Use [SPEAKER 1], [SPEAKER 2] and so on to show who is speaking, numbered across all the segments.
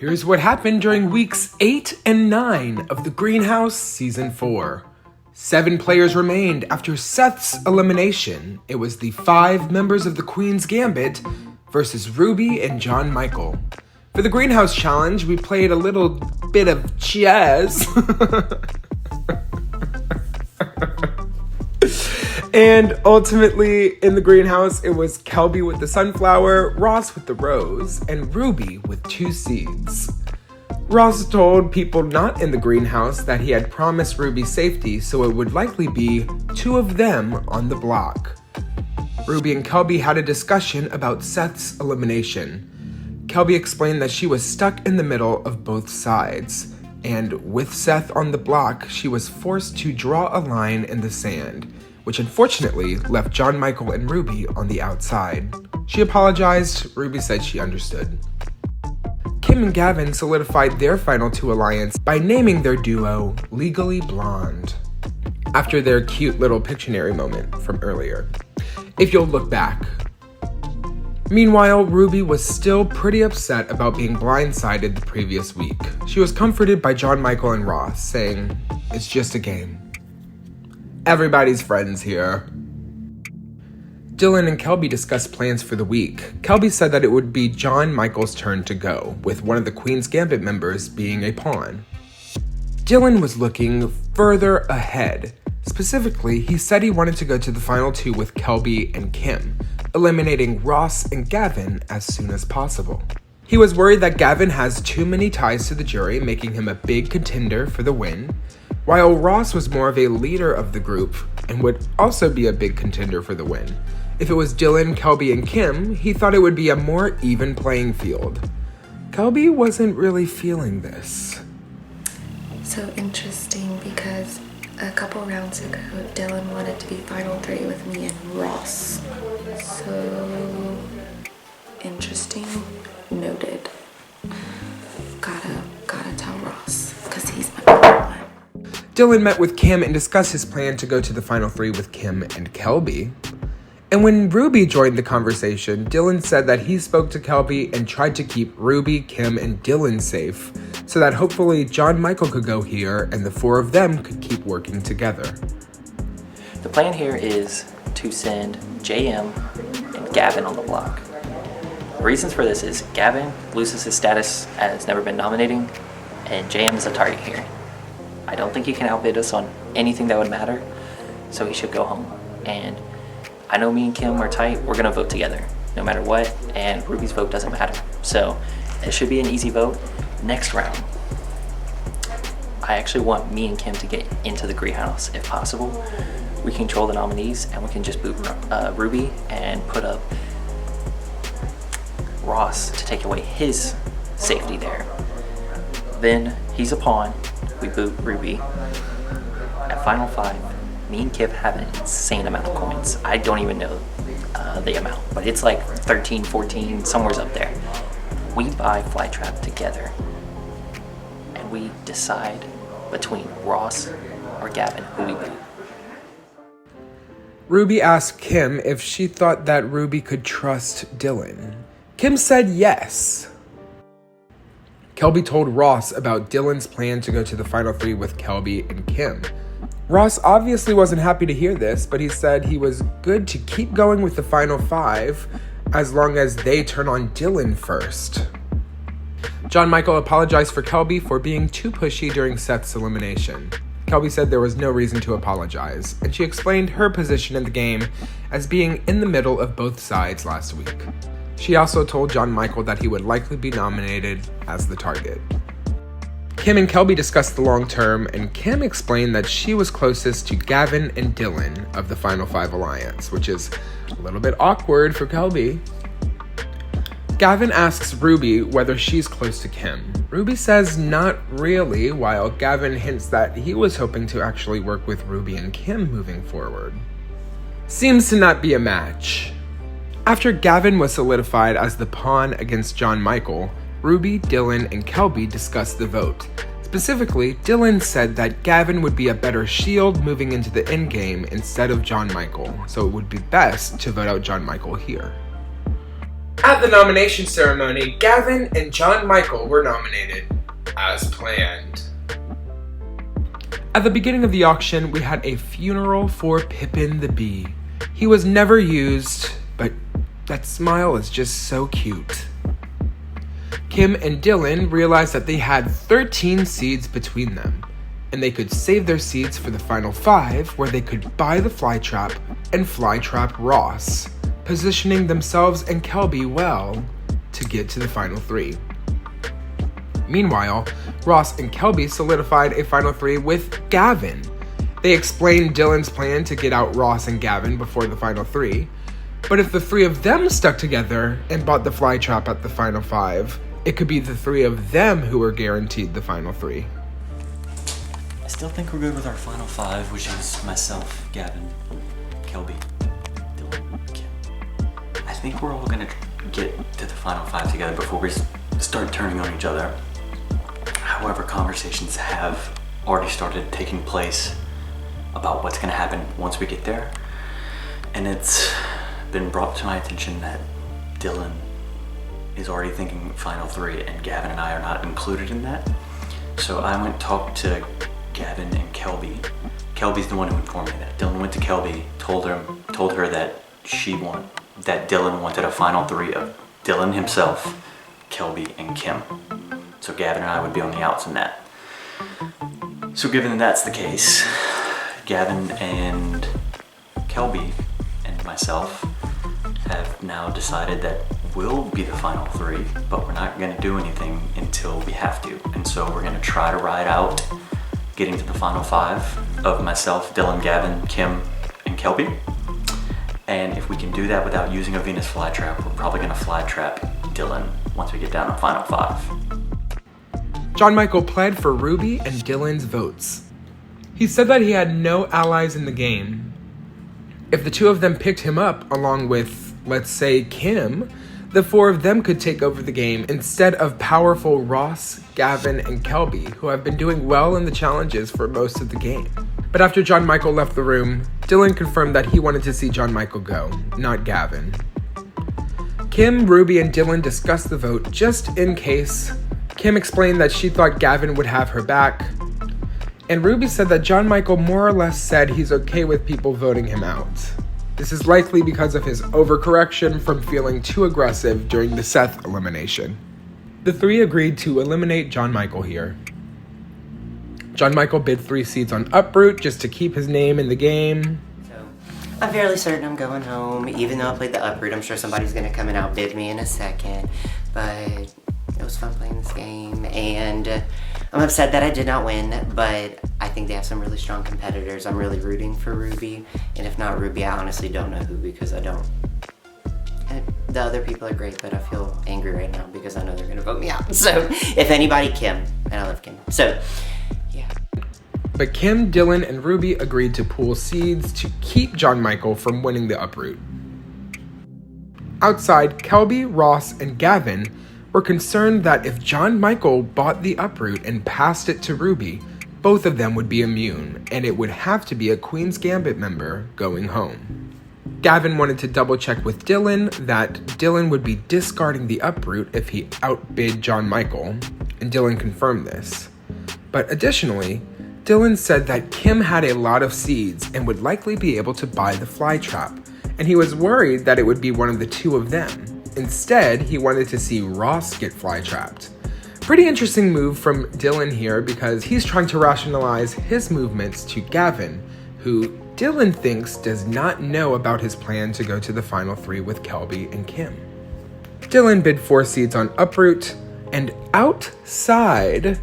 [SPEAKER 1] Here's what happened during weeks 8 and 9 of The Greenhouse Season 4. 7 players remained after Seth's elimination. It was the 5 members of the Queen's Gambit versus Ruby and John Michael. For the Greenhouse Challenge, we played a little bit of chess. And ultimately, in the greenhouse, it was Kelby with the sunflower, Ross with the rose, and Ruby with 2 seeds. Ross told people not in the greenhouse that he had promised Ruby safety, so it would likely be 2 of them on the block. Ruby and Kelby had a discussion about Seth's elimination. Kelby explained that she was stuck in the middle of both sides, and with Seth on the block, she was forced to draw a line in the sand, which unfortunately left John Michael and Ruby on the outside. She apologized. Ruby said she understood. Kim and Gavin solidified their final 2 alliance by naming their duo Legally Blonde, after their cute little Pictionary moment from earlier, if you'll look back. Meanwhile, Ruby was still pretty upset about being blindsided the previous week. She was comforted by John Michael and Ross, saying, "It's just a game. Everybody's friends here." Dylan and Kelby discussed plans for the week. Kelby said that it would be John Michael's turn to go, with one of the Queen's Gambit members being a pawn. Dylan was looking further ahead. Specifically, he said he wanted to go to the final 2 with Kelby and Kim, eliminating Ross and Gavin as soon as possible. He was worried that Gavin has too many ties to the jury, making him a big contender for the win, while Ross was more of a leader of the group and would also be a big contender for the win. If it was Dylan, Kelby, and Kim, he thought it would be a more even playing field. Kelby wasn't really feeling this.
[SPEAKER 2] So interesting, because a couple rounds ago, Dylan wanted to be final 3 with me and Ross. So interesting. Noted. Gotta tell Ross, because he's my favorite one.
[SPEAKER 1] Dylan met with Kim and discussed his plan to go to the final 3 with Kim and Kelby. And when Ruby joined the conversation, Dylan said that he spoke to Kelby and tried to keep Ruby, Kim, and Dylan safe, so that hopefully John Michael could go here and the 4 of them could keep working together.
[SPEAKER 3] The plan here is to send JM and Gavin on the block. The reasons for this is Gavin loses his status as never been nominating, and JM is a target here. I don't think he can outbid us on anything that would matter, so he should go home. And I know me and Kim are tight. We're gonna vote together, no matter what, and Ruby's vote doesn't matter. So it should be an easy vote. Next round, I actually want me and Kim to get into the greenhouse if possible. We control the nominees, and we can just boot Ruby and put up Ross to take away his safety there. Then he's a pawn. We boot Ruby. At final 5, me and Kip have an insane amount of coins. I don't even know the amount, but it's like 13, 14, somewhere's up there. We buy Flytrap together, and we decide between Ross or Gavin who we boot.
[SPEAKER 1] Ruby asked Kim if she thought that Ruby could trust Dylan. Kim said yes. Kelby told Ross about Dylan's plan to go to the final 3 with Kelby and Kim. Ross obviously wasn't happy to hear this, but he said he was good to keep going with the final 5 as long as they turn on Dylan first. John Michael apologized for Kelby for being too pushy during Seth's elimination. Kelby said there was no reason to apologize, and she explained her position in the game as being in the middle of both sides last week. She also told John Michael that he would likely be nominated as the target. Kim and Kelby discussed the long term, and Kim explained that she was closest to Gavin and Dylan of the Final 5 Alliance, which is a little bit awkward for Kelby. Gavin asks Ruby whether she's close to Kim. Ruby says not really, while Gavin hints that he was hoping to actually work with Ruby and Kim moving forward. Seems to not be a match. After Gavin was solidified as the pawn against John Michael, Ruby, Dylan, and Kelby discussed the vote. Specifically, Dylan said that Gavin would be a better shield moving into the endgame instead of John Michael, so it would be best to vote out John Michael here. At the nomination ceremony, Gavin and John Michael were nominated, as planned. At the beginning of the auction, we had a funeral for Pippin the Bee. He was never used, but that smile is just so cute. Kim and Dylan realized that they had 13 seeds between them, and they could save their seeds for the final 5, where they could buy the flytrap and flytrap Ross, positioning themselves and Kelby well to get to the final 3. Meanwhile, Ross and Kelby solidified a final 3 with Gavin. They explained Dylan's plan to get out Ross and Gavin before the final 3, but if the 3 of them stuck together and bought the flytrap at the final 5, it could be the 3 of them who were guaranteed the final 3.
[SPEAKER 4] I still think we're good with our final 5, which is myself, Gavin, Kelby, Dylan, Kim. I think we're all gonna get to the final 5 together before we start turning on each other. However, conversations have already started taking place about what's gonna happen once we get there. And it's been brought to my attention that Dylan is already thinking final 3 and Gavin and I are not included in that. So I went and talked to Gavin and Kelby. Kelby's the one who informed me that. Dylan went to Kelby, told her that that Dylan wanted a final 3 of Dylan himself, Kelby, and Kim. So Gavin and I would be on the outs in that. So given that that's the case, Gavin and Kelby and myself have now decided that we'll be the final 3, but we're not gonna do anything until we have to. And so we're gonna try to ride out getting to the final 5 of myself, Dylan, Gavin, Kim, and Kelby. And if we can do that without using a Venus flytrap, we're probably gonna flytrap Dylan once we get down to final 5.
[SPEAKER 1] John Michael pled for Ruby and Dylan's votes. He said that he had no allies in the game. If the 2 of them picked him up along with, let's say, Kim, the 4 of them could take over the game instead of powerful Ross, Gavin, and Kelby, who have been doing well in the challenges for most of the game. But after John Michael left the room, Dylan confirmed that he wanted to see John Michael go, not Gavin. Kim, Ruby, and Dylan discussed the vote just in case. Kim explained that she thought Gavin would have her back, and Ruby said that John Michael more or less said he's okay with people voting him out. This is likely because of his overcorrection from feeling too aggressive during the Seth elimination. The 3 agreed to eliminate John Michael here. John Michael bid 3 seeds on Uproot just to keep his name in the game.
[SPEAKER 5] I'm fairly certain I'm going home, even though I played the Uproot. I'm sure somebody's gonna come and outbid me in a second, but it was fun playing this game, and I'm upset that I did not win, but I think they have some really strong competitors. I'm really rooting for Ruby, and if not Ruby, I honestly don't know who, because I don't. And the other people are great, but I feel angry right now because I know they're gonna vote me out. So, if anybody, Kim, and I love Kim. So, yeah.
[SPEAKER 1] But Kim, Dylan, and Ruby agreed to pool seeds to keep John Michael from winning the Uproot. Outside, Kelby, Ross, and Gavin were concerned that if John Michael bought the Uproot and passed it to Ruby, both of them would be immune, and it would have to be a Queen's Gambit member going home. Gavin wanted to double check with Dylan that Dylan would be discarding the Uproot if he outbid John Michael, and Dylan confirmed this. But additionally, Dylan said that Kim had a lot of seeds and would likely be able to buy the flytrap, and he was worried that it would be one of the 2 of them. Instead, he wanted to see Ross get flytrapped. Pretty interesting move from Dylan here because he's trying to rationalize his movements to Gavin, who Dylan thinks does not know about his plan to go to the final 3 with Kelby and Kim. Dylan bid 4 seeds on Uproot, and outside,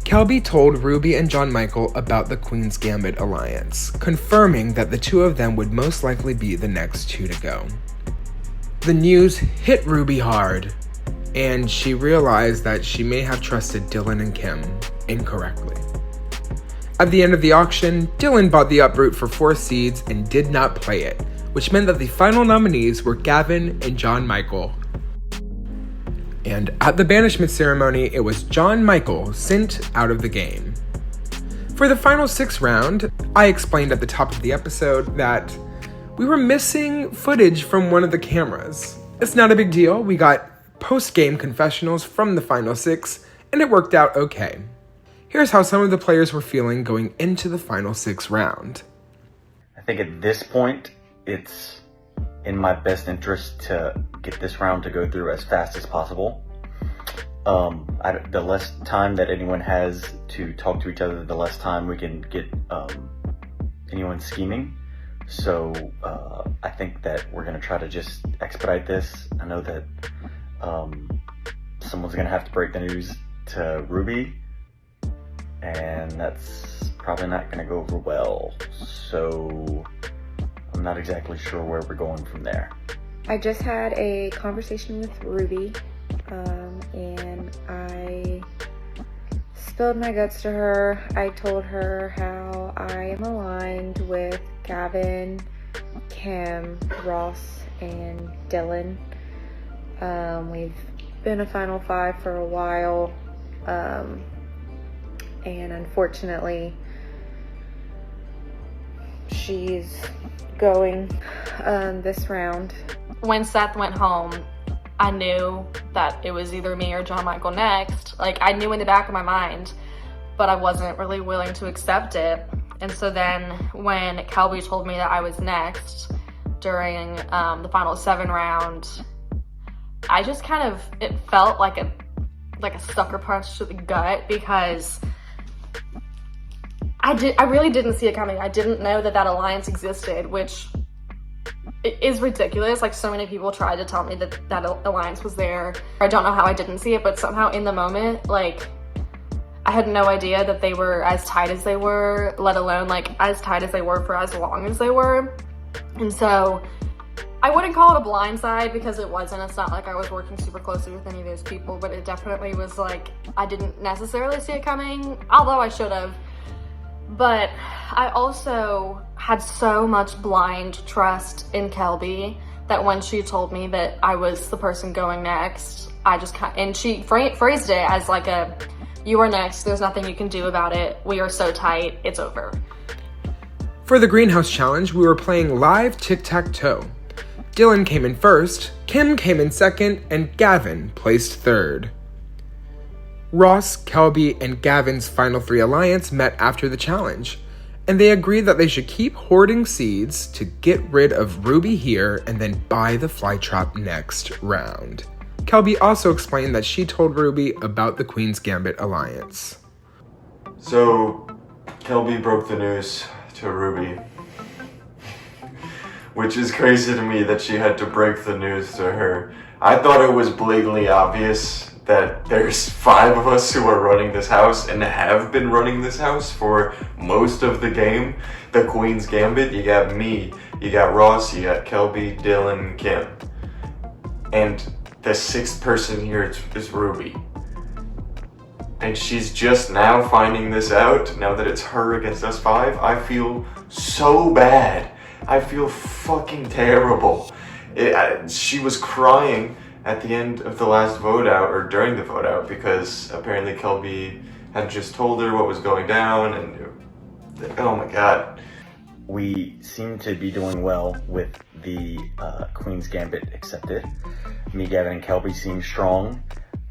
[SPEAKER 1] Kelby told Ruby and John Michael about the Queen's Gambit alliance, confirming that the 2 of them would most likely be the next 2 to go. The news hit Ruby hard, and she realized that she may have trusted Dylan and Kim incorrectly. At the end of the auction, Dylan bought the Uproot for 4 seeds and did not play it, which meant that the final nominees were Gavin and John Michael. And at the banishment ceremony, it was John Michael sent out of the game. For the final 6 round, I explained at the top of the episode that we were missing footage from one of the cameras. It's not a big deal. We got post-game confessionals from the Final Six, and it worked out okay. Here's how some of the players were feeling going into the Final Six round.
[SPEAKER 4] I think at this point, it's in my best interest to get this round to go through as fast as possible. The less time that anyone has to talk to each other, the less time we can get anyone scheming. So I think that we're going to try to just expedite this. I know that someone's going to have to break the news to Ruby, and that's probably not going to go over well. So I'm not exactly sure where we're going from there.
[SPEAKER 2] I just had a conversation with Ruby, and I spilled my guts to her. I told her how I am aligned with Gavin, Kim, Ross, and Dylan. We've been a Final Five for a while, and unfortunately, she's going this round.
[SPEAKER 6] When Seth went home, I knew that it was either me or John Michael next. Like, I knew in the back of my mind, but I wasn't really willing to accept it. And so then when Kelby told me that I was next during the Final 7 round, I just kind of, it felt like a sucker punch to the gut, because I really didn't see it coming. I didn't know that alliance existed, which is ridiculous. Like, so many people tried to tell me that alliance was there. I don't know how I didn't see it, but somehow in the moment, like, I had no idea that they were as tight as they were, let alone like as tight as they were for as long as they were. And so I wouldn't call it a blindside, because it wasn't. It's not like I was working super closely with any of those people, but it definitely was like, I didn't necessarily see it coming, although I should have. But I also had so much blind trust in Kelby that when she told me that I was the person going next, I just and she phrased it as like you are next, there's nothing you can do about it, we are so tight, it's over.
[SPEAKER 1] For the Greenhouse Challenge, we were playing live tic-tac-toe. Dylan came in first, Kim came in second, and Gavin placed third. Ross, Kelby, and Gavin's Final 3 alliance met after the challenge, and they agreed that they should keep hoarding seeds to get rid of Ruby here and then buy the Flytrap next round. Kelby also explained that she told Ruby about the Queen's Gambit alliance.
[SPEAKER 7] So, Kelby broke the news to Ruby, which is crazy to me that she had to break the news to her. I thought it was blatantly obvious that there's 5 of us who are running this house and have been running this house for most of the game. The Queen's Gambit, you got me, you got Ross, you got Kelby, Dylan, Kim. And the 6th person here is Ruby. And she's just now finding this out, now that it's her against us 5. I feel so bad. I feel fucking terrible. She was crying at the end of the last vote out, or during the vote out, because apparently Kelby had just told her what was going down, and oh my god.
[SPEAKER 4] We seem to be doing well with the Queen's Gambit accepted. Me, Gavin, and Kelby seem strong.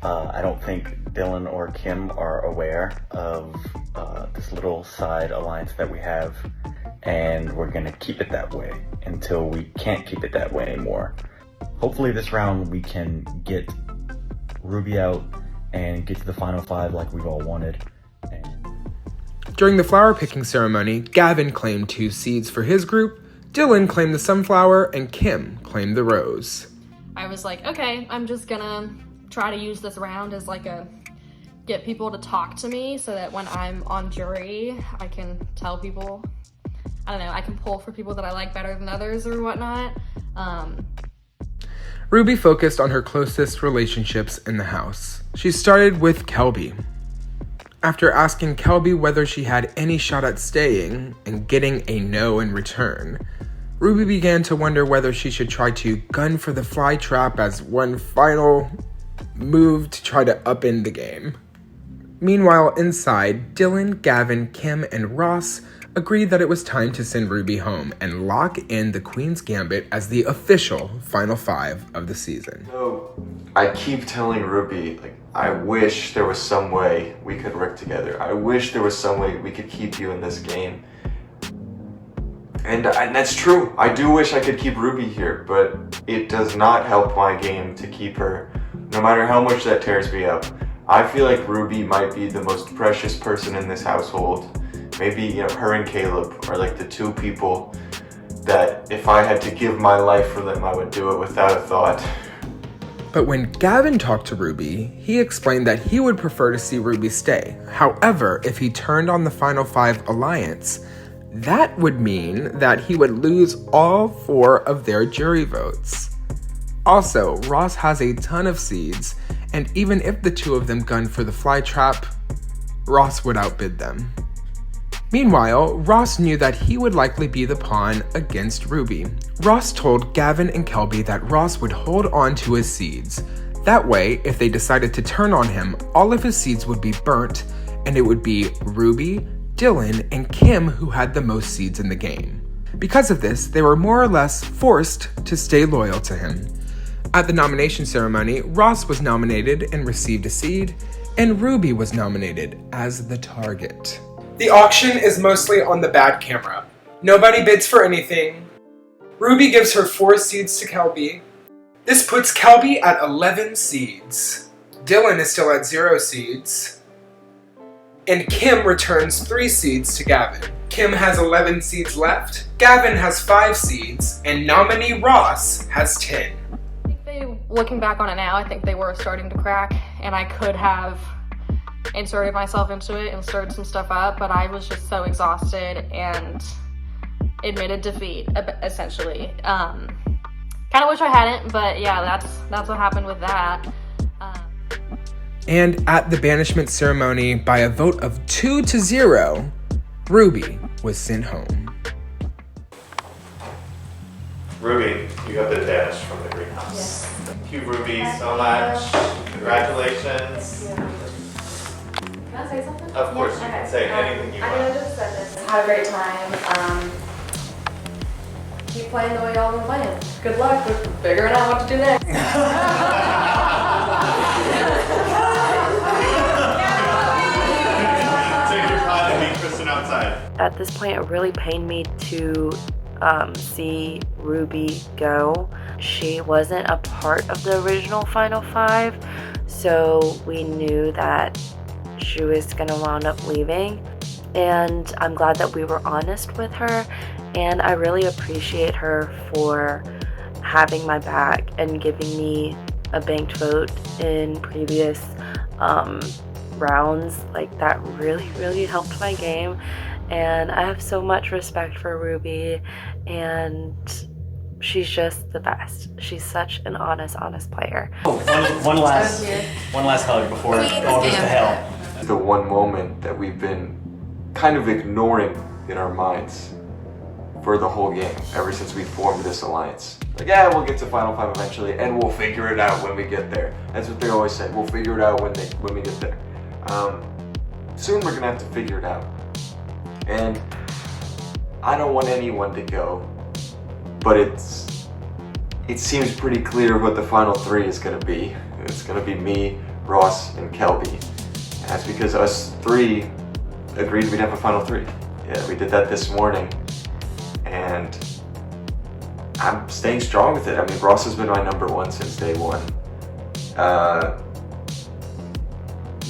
[SPEAKER 4] I don't think Dylan or Kim are aware of this little side alliance that we have, and we're gonna keep it that way until we can't keep it that way anymore. Hopefully this round we can get Ruby out and get to the Final 5 like we've all wanted.
[SPEAKER 1] During the flower picking ceremony, Gavin claimed 2 seeds for his group, Dylan claimed the sunflower, and Kim claimed the rose.
[SPEAKER 6] I was like, okay, I'm just gonna try to use this round as like get people to talk to me, so that when I'm on jury, I can tell people, I don't know, I can pull for people that I like better than others or whatnot.
[SPEAKER 1] Ruby focused on her closest relationships in the house. She started with Kelby. After asking Kelby whether she had any shot at staying and getting a no in return, Ruby began to wonder whether she should try to gun for the Flytrap as one final move to try to upend the game. Meanwhile, inside, Dylan, Gavin, Kim, and Ross agreed that it was time to send Ruby home and lock in the Queen's Gambit as the official Final 5 of the season.
[SPEAKER 7] So, I keep telling Ruby, like, I wish there was some way we could work together. I wish there was some way we could keep you in this game. And that's true. I do wish I could keep Ruby here, but it does not help my game to keep her, no matter how much that tears me up. I feel like Ruby might be the most precious person in this household. Maybe, her and Caleb are like the two people that if I had to give my life for them, I would do it without a thought.
[SPEAKER 1] But when Gavin talked to Ruby, he explained that he would prefer to see Ruby stay. However, if he turned on the Final 5 alliance, that would mean that he would lose all 4 of their jury votes. Also, Ross has a ton of seeds, and even if the 2 of them gunned for the fly trap, Ross would outbid them. Meanwhile, Ross knew that he would likely be the pawn against Ruby. Ross told Gavin and Kelby that Ross would hold on to his seeds. That way, if they decided to turn on him, all of his seeds would be burnt, and it would be Ruby, Dylan, and Kim who had the most seeds in the game. Because of this, they were more or less forced to stay loyal to him. At the nomination ceremony, Ross was nominated and received a seed, and Ruby was nominated as the target. The auction is mostly on the bad camera. Nobody bids for anything. Ruby gives her 4 seeds to Kelby. This puts Kelby at 11 seeds. Dylan is still at 0 seeds. And Kim returns 3 seeds to Gavin. Kim has 11 seeds left, Gavin has 5 seeds, and nominee Ross has 10.
[SPEAKER 6] Looking back on it now, I think they were starting to crack, and I could have inserted myself into it and stirred some stuff up, but I was just so exhausted and admitted defeat, essentially. Kind of wish I hadn't, but yeah, that's what happened with that.
[SPEAKER 1] And at the banishment ceremony, by a vote of 2-0, Ruby was sent home.
[SPEAKER 8] Ruby, you have been banished from the greenhouse.
[SPEAKER 2] Yes.
[SPEAKER 8] Thank you, Ruby, so much. Congratulations.
[SPEAKER 2] Can I say something?
[SPEAKER 8] Of course, you can say anything you
[SPEAKER 2] I mean, I
[SPEAKER 8] want.
[SPEAKER 2] just said this. Had a great time. Keep playing the way y'all been playing. Good luck with figuring out what to do next.
[SPEAKER 8] Take your time and meet Kristen outside.
[SPEAKER 9] At this point, it really pained me to see Ruby go. She wasn't a part of the original Final 5, so we knew that she was gonna wound up leaving. And I'm glad that we were honest with her, and I really appreciate her for having my back and giving me a banked vote in previous rounds. Like, that really helped my game, and I have so much respect for Ruby, and she's just the best. She's such an honest player.
[SPEAKER 4] Oh, one last hug before it all goes to hell.
[SPEAKER 7] The one moment that we've been kind of ignoring in our minds for the whole game, ever since we formed this alliance. Like, yeah, we'll get to Final 5 eventually, and we'll figure it out when we get there. That's what they always say, we'll figure it out when we get there. Soon we're gonna have to figure it out. And I don't want anyone to go, but it seems pretty clear what the final 3 is gonna be. It's gonna be me, Ross, and Kelby. And that's because us 3 agreed we'd have a final 3. Yeah, we did that this morning, and I'm staying strong with it. I mean, Ross has been my number 1 since day 1.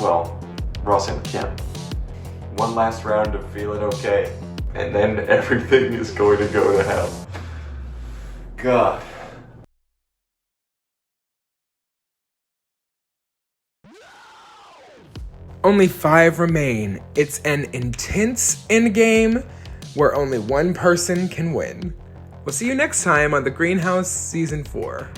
[SPEAKER 7] Well, Ross and Kim. One last round of feeling okay, and then everything is going to go to hell. God.
[SPEAKER 1] Only 5 remain. It's an intense endgame where only one person can win. We'll see you next time on The Greenhouse Season 4.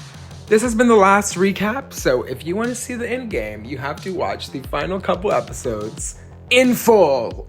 [SPEAKER 1] This has been the last recap, so if you want to see the endgame, you have to watch the final couple episodes in full.